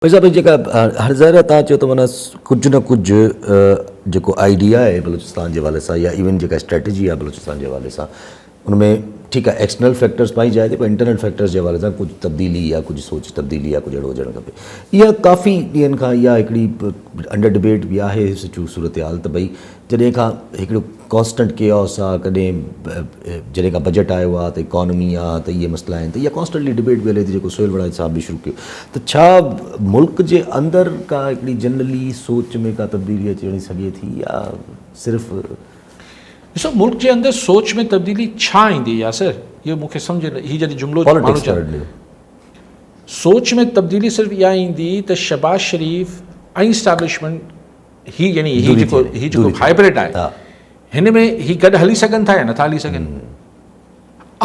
भाई साहब जेका हर ज़ाहिर तव्हां चयो त माना कुझु न कुझु जेको आइडिया आहे बलूचिस्तान जे हवाले सां या इवन जेका स्ट्रेटजी आहे बलूचिस्तान जे हवाले सां उनमें ठीकु आहे एक्सटर्नल फैक्टर्स पाई जाइ थी पर इंटरनल फैक्टर्स जे हवाले सां कुझु तब्दीली या कुझु सोच तब्दीली या कुझु अहिड़ो हुजणु खपे। इहा काफ़ी ॾींहंनि खां इहा हिकिड़ी अंडर डिबेट बि आहे सूरत हाल त भई जॾहिं खां हिकिड़ो कॉन्स्टेंट केओस आहे कॾहिं जॾहिं खां बजट आयो आहे त इकॉनमी आहे त इहे मसइला आहिनि त इहा कॉन्स्टेंटली डिबेट बि हले थी जेको सोहेल वड़ाई साहब बि शुरू कयो त छा मुल्क जे अंदरि का हिकिड़ी जनरली सोच में का तब्दीली अची सघे थी या सिर्फ़ु ॾिसो मुल्क जे अंदरि सोच में तब्दीली छा ईंदी यासिर इहो मूंखे सम्झ न हीउ जॾहिं जुमिलो पॉलिटिक्स सोच में तब्दीली सिर्फ़ु इहा ईंदी त शहबाज शरीफ़ ऐं इस्टेब्लिशमेंट जेको हाइब्रिड आहे हिन में ही गॾु हली सघनि था या नथा हली सघनि।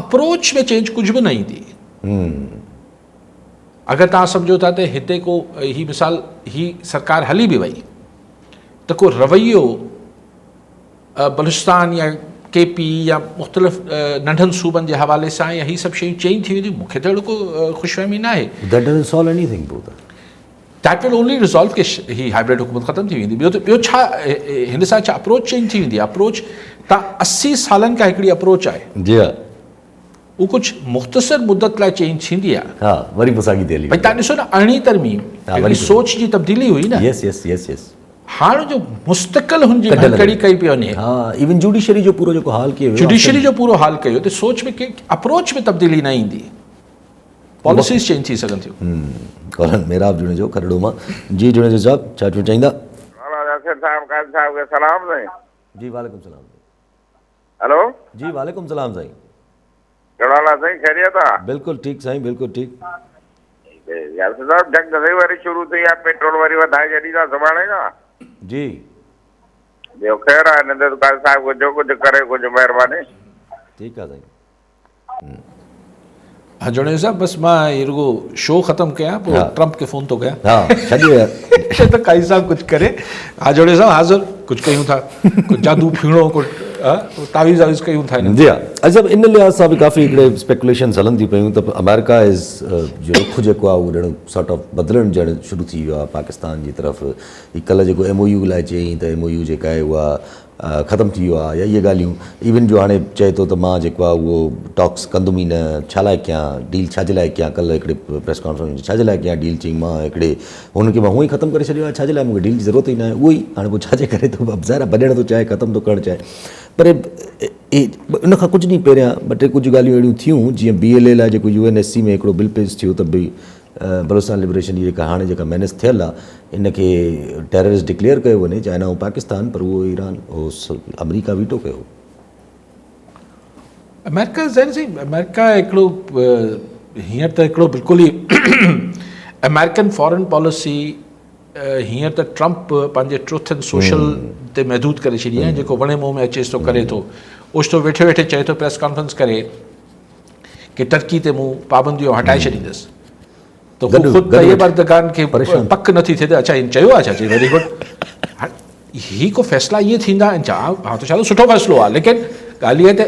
अप्रोच में चेंज कुझु बि न ईंदी। अगरि तव्हां सम्झो था त हिते को ही मिसाल ही सरकार हली बि वई त को रवैयो बलूचिस्तान या केपी या मुख़्तलिफ़ नंढनि सूबनि जे हवाले सां या ही सभु शयूं चेंज थी वेंदियूं मूंखे त अहिड़ो को ख़ुशफ़हमी न आहे। दैट विल ओनली रिज़ॉल्व कि ही हाइब्रिड हुकूमत ख़तमु थी वेंदी। ॿियो छा हिन सां छा अप्रोच चेंज थी वेंदी। अप्रोच तव्हां 80 सालनि खां हिकिड़ी अप्रोच आहे जी हा उहो कुझु मुख़्तसिर मुद्दत लाइ चेंज थींदी आहे। हा वरी पोइ भई तव्हां ॾिसो न अरिड़हीं तरमीम सोच जी तब्दीली हुई न। यस यस यस यस हाणे जो मुस्तक़िल हुनजी भनकड़ी कई पई वञे। हा इवन जुडिशरी जो पूरो जेको हाल कयो जुडिशरी जो पूरो हाल कयो त सोच में के अप्रोच में तब्दीली न ईंदी पॉलिसीज़ चेंज थी सघनि थियूं। कॉलन मेराब जुड़े जो खरड़ो मां जी जुड़े जो साहब छा चो चाहींदा। सलाम साईं। जी वालेकुम सलाम। हेलो जी वालेकुम सलाम साईं। कहिड़ो हाल आहे साईं खैरियत आहे। बिल्कुलु ठीकु साईं बिल्कुलु ठीकु। यार साहब जंग गज़े वरी शुरू थी आहे पेट्रोल वरी वधाए छॾी था सुभाणे खां। जी ॿियो ख़ैरु आहे नंदर दुकान साहिब जो कुझु करे कुझु महिरबानी। ठीकु आहे साईं। हाँ जोड़े साहब बस मां ये रुगो शो ख़त्म कयां पोइ ट्रम्प खे फ़ोन थो कयां। हा छॾियो यार त काई साहब कुझु करे। हा जोड़े साहब हाज़िर कुझु कयूं था कुझु जादू फीणो कुझु तावीज़ वावीज़ कयूं था। जी हा अच्छा इन लिहाज़ सां बि काफ़ी हिकिड़े स्पेकुलेशंस हलनि थियूं पियूं त अमेरिका इज़ जो रुख जेको आहे उहो ॼण सॉर्ट ऑफ बदिलणु ॼण शुरू थी वियो आहे पाकिस्तान जी तरफ़। ही कल्ह जेको MOU लाइ चयईं त MOU जेका आहे उहा ख़तमु थी वियो आहे या इहे ॻाल्हियूं इवन जो हाणे चए थो त मां जेको आहे उहो टॉक्स कंदुमि ई न छा लाइ कयां डील छाजे लाइ कयां। कल्ह हिकिड़े प्रेस कॉन्फ्रेंस में छाजे लाइ कयां डील चई मां हिकिड़े हुनखे मां हूअं ई ख़तमु करे छॾियो आहे छाजे लाइ मूंखे डील जी ज़रूरत ई न आहे उहो ई हाणे पोइ छाजे करे थो ज़ाहिर भॼण थो चाहे ख़तमु थो करणु चाहे। पर उन खां कुझु ॾींहं पहिरियां ॿ टे कुझु ॻाल्हियूं अहिड़ियूं थियूं जीअं BLA लाइ जेको UNSC में हिकिड़ो बिल पेश थियो त भई बलूचिस्तान लिबरेशन जी जेका हाणे जेका मैनेज थियल आहे इनखे टेररिस्ट डिक्लेयर कयो वञे चाइना ऐं पाकिस्तान पर उहो ईरान अमेरिका वीटो कयो। अमेरिका ज़ाहिर सही अमेरिका हिकिड़ो हींअर त हिकिड़ो बिल्कुलु ई अमेरिकन फॉरेन पॉलिसी हींअर त ट्रम्प पंहिंजे ट्रुथ एंड सोशल ते महदूद करे छॾी आहे जेको वणे मुंहं में अचेसि थो करे थो ओचितो वेठे वेठे चए थो प्रेस कॉन्फ्रेंस करे कि टर्की ते मूं पाबंदियूं हटाए छॾींदुसि त हू ख़ुदि तैयबरदगान खे पक नथी थिए त अच्छा इन चयो आहे छा चई वेरी गुड। ही को फ़ैसिला इहे थींदा आहिनि छा हा त छा सुठो फ़ैसिलो आहे लेकिन ॻाल्हि इहा त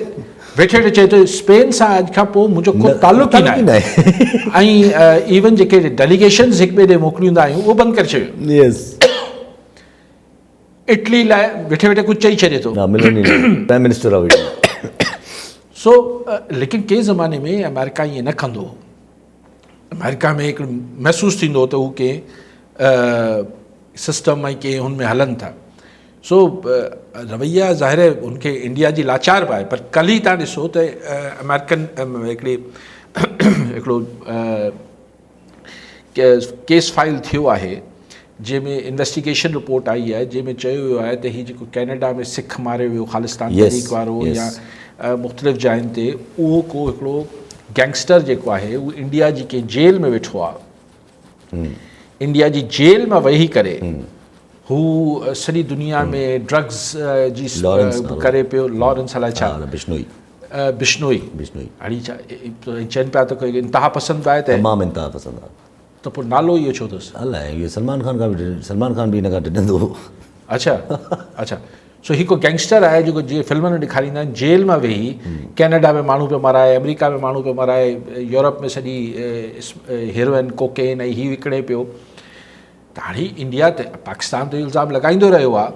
वेठे वेठे चए थो स्पेन सां अॼु खां पोइ मुंहिंजो को तालुक़ु ई न आहे ऐं इवन जेके डेलीगेशन्स हिक ॿिए ॾे मोकिलींदा आहियूं उहो बंदि करे छॾियो। इटली लाइ वेठे वेठे कुझु चई छॾे थो प्राइम मिनिस्टर ऑफ इटली। सो लेकिन कंहिं ज़माने में अमेरिका ईअं न कंदो हो। अमेरिका में हिकिड़ो महसूसु थींदो हो त हू कंहिं सिस्टम ऐं कंहिं हुन में हलनि था। सो रवैया ज़ाहिर आहे उनखे इंडिया जी लाचार बि आहे पर कल्ह ई तव्हां ॾिसो त अमेरिकन हिकिड़ो केस फाइल थियो आहे जंहिंमें इन्वेस्टिगेशन रिपोर्ट आई आहे जंहिंमें चयो वियो आहे त हीउ जेको कैनेडा में सिख मारियो वियो ख़ालिस्तान तहरीक वारो या मुख़्तलिफ़ जायुनि ते उहो को हिकिड़ो गैंगस्टर जेको आहे उहो इंडिया जी कंहिं जेल में वेठो आहे। इंडिया जी जेल मां वेही करे हू सॼी दुनिया में ड्रग्स जी करे पियो लॉरेंस अलाए छा बिश्नोई हाणे छा चवनि पिया त कोई इंतिहा पसंदि आहे तमामु इंतिहा पसंदि आहे त पोइ नालो इहो छो अथसि अलाए इहो सलमान खान बि हिन खां ॾिढंदो। अच्छा अच्छा सो हिकु गैंगस्टर आहे जेको जीअं फिल्मनि में ॾेखारींदा आहिनि जेल मां वेही कैनेडा में माण्हू पियो मराए अमेरिका में माण्हू पियो मराए यूरोप में सॼी हेरोइन कोकेन ऐं हीउ विकिणे पियो त हाणे इंडिया ते पाकिस्तान ते इल्ज़ाम लॻाईंदो रहियो आहे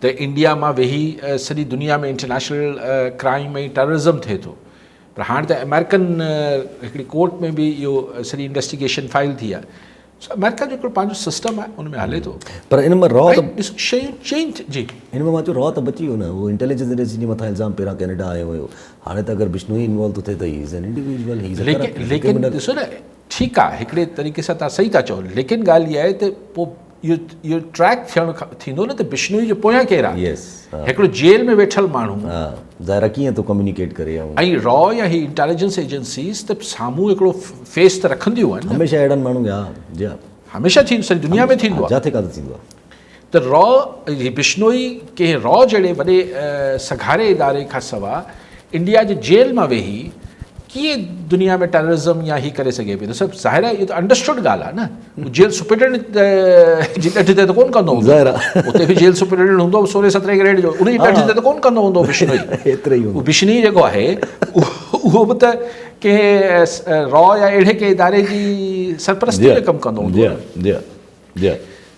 त इंडिया मां वेही सॼी दुनिया में इंटरनेशनल क्राइम ऐं टेररिज़म थिए थो, पर हाणे त अमेरिकन हिकिड़ी कोर्ट में बि इहो सॼी इन्वेस्टिगेशन फाइल थी आहे। अमेरिका जो हिकिड़ो पंहिंजो सिस्टम आहे, उन में हले थो। पर इन में रॉ त ॾिसो शयूं चेंज जी हिन में मां चयो रॉ त बची वियो न, उहो इंटेलिजेंस एजेंसी जे मथां इल्ज़ाम पहिरां कैनेडा आयो हुयो, हाणे त अगरि बिश्नोई इन्वॉल्व थो थिए त he is an individual, he is लेकिन ॾिसो न, ठीकु आहे, हिकिड़े तरीक़े सां तव्हां सही था चओ, लेकिन ॻाल्हि इहा आहे त पोइ इहो ट्रैक थियणु थींदो न त बिश्नोई जो पोयां केरु आहे। यस, हिकिड़ो जेल में वेठल माण्हू ज़ाहिर कीअं थो कम्युनिकेट करे, ऐं रॉ या ही इंटेलिजेंस एजेंसीज़ त साम्हूं हिकिड़ो फेस त रखंदियूं आहिनि, हमेशह अहिड़नि माण्हुनि खे जी हमेशह थींदो, सॼी दुनिया में थींदो आहे। जिथे काथे थींदो आहे त रॉ बिश्नोई कंहिं रॉ जहिड़े वॾे सघारे इदारे खां सवाइ इंडिया जे जेल मां वेही कीअं दुनिया में टेररिज़म या ही करे सघे पियो? त सभु ज़ाहिर आहे, इहो त अंडरस्टूड ॻाल्हि आहे न। जेल सुपरिटेंडेंट जी ॾठ ते त कोन कंदो हूंदो, ज़ाहिर आहे उते बि जेल सुपरिटेंडेंट हूंदो 16-17 ग्रेड जो, उन जी ॾठ ते त कोन कंदो हूंदो बिश्नोई। एतिरो ई उहो बिश्नोई जेको आहे उहो बि त कंहिं रॉ या अहिड़े कंहिं इदारे जी सरपरस्ती में कमु कंदो हूंदो।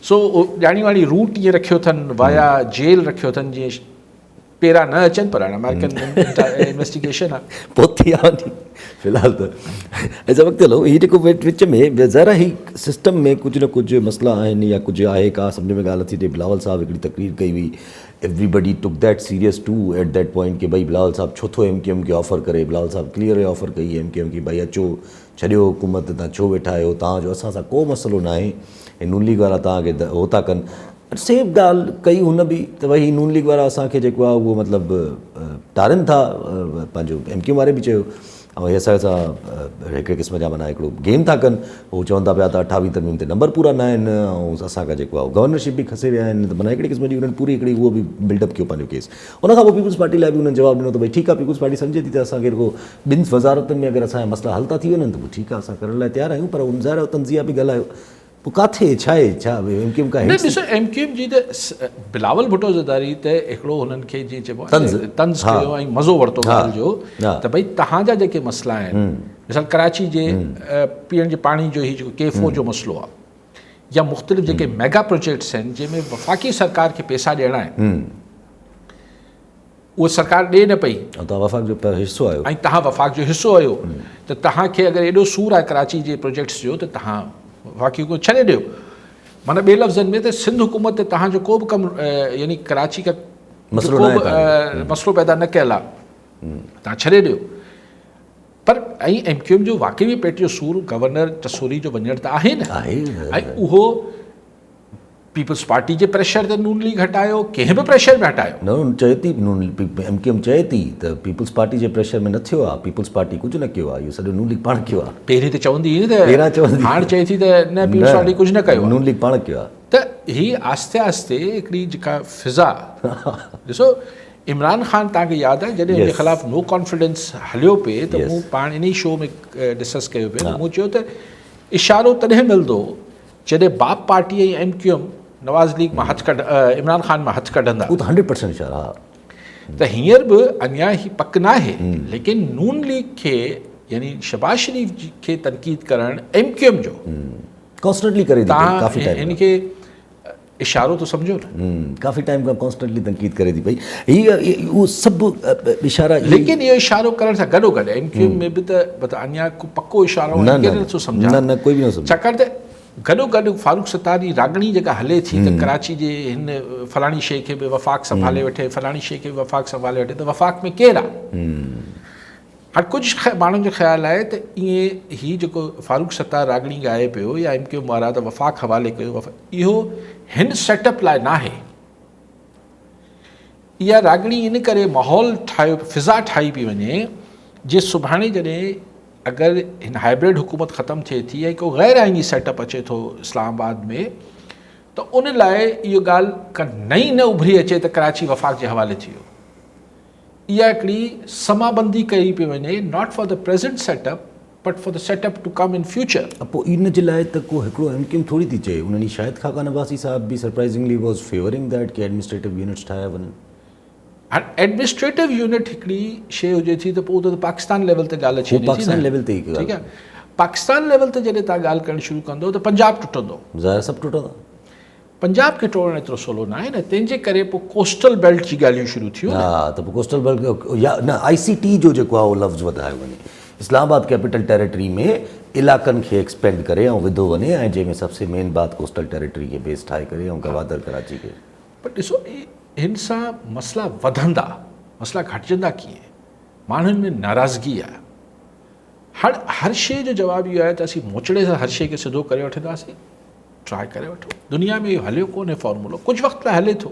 सो ॼाणी वाणी रूट ईअं रखियो अथनि, वाया जेल रखियो अथनि, जीअं पहिरां न अचनि, पर हाणे अमेरिकन इन्वेस्टिगेशन आहे। पोइ थी आहे नी फ़िलहाल त ऐं वक़्तु हलो हीअ जेको विच में ज़रा ही सिस्टम में कुझु न कुझु मसइला आहिनि या कुझु आहे, का सम्झ में ॻाल्हि थी थिए। बिलावल साहब हिकिड़ी तकरीर कई हुई, everybody took that serious to at that point कि भई बिलावल साहब छो थो MQM खे ऑफर करे। बिलावल साहब क्लियर ऑफर कई MQM की भई अचो, छॾियो हुकूमत, तव्हां छो वेठा आहियो, तव्हांजो असां सां को मसइलो न आहे, ऐं नून लीग वारा तव्हांखे हो था कनि। सेम ॻाल्हि कई हुन बि त भई नून लीग वारा असांखे जेको आहे उहो मतिलबु टारनि था, पंहिंजो MQM वारे बि चयो, ऐं हे असां हिकिड़े क़िस्म जा माना हिकिड़ो गेम था कनि। उहो चवनि था पिया त 28 तरमीम ते नंबर पूरा न आहिनि, ऐं असांखां जेको आहे गवर्नरशिप बि खसे विया आहिनि, त माना हिकिड़े क़िस्म जी उन्हनि पूरी हिकिड़ी उहो बि बिल्डअप कयो पंहिंजो केस। उनखां पोइ पीपुल्स पार्टी लाइ बि उन्हनि जवाबु ॾिनो त भई ठीकु आहे, पीपुल्स पार्टी सम्झे थी त असांखे रुगो ॿिनि वज़ारतुनि में अगरि असांजा मसइला हल था थी वञनि त पोइ ठीकु आहे, असां करण लाइ तयारु आहियूं। पर उन ज़ाहिर तंज़िया बि ॻाल्हायो, पोइ काथे छा आहे, छा MQM का न ॾिसो, MQM जी त बिलावल भुट्टो ज़रदारी त हिकिड़ो हुननि खे जीअं चइबो आहे तंज़ कयो ऐं मज़ो वरितो ॻाल्हि जो, त भई तव्हांजा जेके मसइला आहिनि, मिसाल कराची जे पीअण जे पाणी जो ही जेको KFO जो मसइलो आहे, या मुख़्तलिफ़ जेके मेगा प्रोजेक्ट्स आहिनि जंहिंमें वफ़ाक़ी सरकार खे पैसा ॾियणा आहिनि, उहा सरकार ॾिए न पई, तव्हां वफ़ाक़ जो हिसो आहियो, ऐं तव्हां वफ़ाक़ जो हिसो आहियो, त तव्हांखे अगरि एॾो सूर आहे कराची जे प्रोजेक्ट्स जो, त तव्हां वफ़ाक़ी को छॾे ॾियो। माना ॿिए लफ़्ज़नि में त सिंध हुकूमत ते तव्हांजो को बि कमु, यानी कराची का मसइलो पैदा न कयल आहे, तव्हां छॾे ॾियो। पर ऐं MQM जो वाक़ई में पेट जो सूर गवर्नर टसूरी जो वञण त आहे न, ऐं उहो पीपल्स पार्टी जे प्रेशर ते नून लीग हटायो, कंहिं बि प्रेशर में हटायो न। चए थी MQM चए थी त पीपुल्स पार्टी जे प्रेशर में न थियो आहे, पीपुल्स पार्टी कुझु न कयो आहे, इहो सॼो नून लीग पाण कयो आहे। पहिरीं त चवंदी हुई त हाणे चए थी त न, पीपुल्स पार्टी कुझु न कयो, नून लीग पाण कयो आहे। त ही आस्ते आस्ते हिकिड़ी जेका फिज़ा, ॾिसो इमरान ख़ान तव्हांखे यादि आहे जॾहिं हुनजे ख़िलाफ़ु नो कॉन्फिडेंस हलियो पिए, त मूं पाण इन ई शो में डिस्कस कयो पियो, मूं चयो त इशारो तॾहिं मिलंदो जॾहिं बाप पार्टी ऐं MQM नवाज़ लीग मां इमरान ख़ान मां हथु कढंदा, उहो त 100% इशारो आहे। त हींअर बि अञा ही पक न आहे, लेकिन नून लीग खे यानी शहबाज शरीफ़ खे तनक़ीद करणु MQM जो कॉन्स्टेंटली करे थी, काफ़ी टाइम हिनखे इशारो तो सम्झो न, काफ़ी टाइम खां कॉन्स्टेंटली तनक़ीद करे थी पई। हीअ उहो सभु इशारा, लेकिन इहो इशारो करण सां गॾोगॾु MQM में बि त अञा को पको इशारो नथो सम्झा, न कोई बि न सम्झे। छाकाणि त गॾोगॾु फारूक सत्तारी रागणी जेका हले थी त कराची जे हिन फलाणी शइ खे बि वफ़ाक़ संभाले वठे, फलाणी शइ खे बि वफ़ाक़ संभाले वठे, त वफ़ाक़ में केरु आहे? हाणे कुझु माण्हुनि जो ख़्यालु आहे त ईअं ही जेको फारूक सत्तार रागणी ॻाए पियो या MQM वारा त वफ़ाक़ हवाले कयो, इहो हिन सेटअप लाइ न आहे। इहा रागणी इन करे माहौल ठाहियो, फिज़ा ठाही पई वञे, जे सुभाणे जॾहिं अगरि हिन हाइब्रिड हुकूमत ख़तमु थिए थी ऐं को गैर आइनी सेटअप अचे थो इस्लामाबाद में, त उन लाइ इहो ॻाल्हि का नई न उभरी अचे त कराची वफ़ाक़ जे हवाले थी वियो। इहा हिकिड़ी समाबंदी कई पई वञे, not for the present setup but for the setup to come in future. पोइ इन जे लाइ त को हिकिड़ो MQM थोरी थी चए, उन्हनि शायद खाका नवाज़ी साहब बि सरप्राइज़िंगली वॉज फेवरिंग दैट कि एडमिनिस्ट्रेटिव यूनिट्स ठाहिया वञनि। हाणे एडमिनिस्ट्रेटिव यूनिट हिकिड़ी शइ हुजे थी त पोइ त पाकिस्तान लेवल ते ॻाल्हि अचे, पाकिस्तान लेवल ते ई ठीकु आहे, पाकिस्तान लेवल ते जॾहिं तव्हां ॻाल्हि करणु शुरू कंदो त पंजाब टुटंदो। ज़ाहिर सभु टुटंदा। पंजाब खे टोड़णु एतिरो सवलो न आहे न, तंहिंजे करे पोइ कोस्टल बेल्ट जी ॻाल्हियूं शुरू थियूं। हा, त पोइ कोस्टल बेल्ट या न ICT जो जेको आहे उहो लफ़्ज़ वधायो वञे, इस्लामाबाद कैपिटल टेरिटरी में इलाइक़नि खे एक्सपेंड करे ऐं विधो वञे, ऐं जंहिंमें सबसे मेन बात कोस्टल टेरिटरी खे बेस ठाहे करे ऐं गवादर कराची खे। पर ॾिसो हिन सां मसइला वधंदा, मसइला घटिजंदा कीअं? माण्हुनि में नाराज़गी आहे। हर शइ जो जवाबु इहो आहे त असीं मोचड़े सां हर शइ खे सिधो करे वठंदासीं। ट्राई करे वठो, दुनिया में इहो हलियो कोन्हे फॉर्मूलो, कुझु वक़्तु लाइ हले थो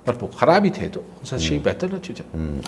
पर पोइ ख़राबु ई थिए थो, उन सां शइ बहितर नथियूं थियनि।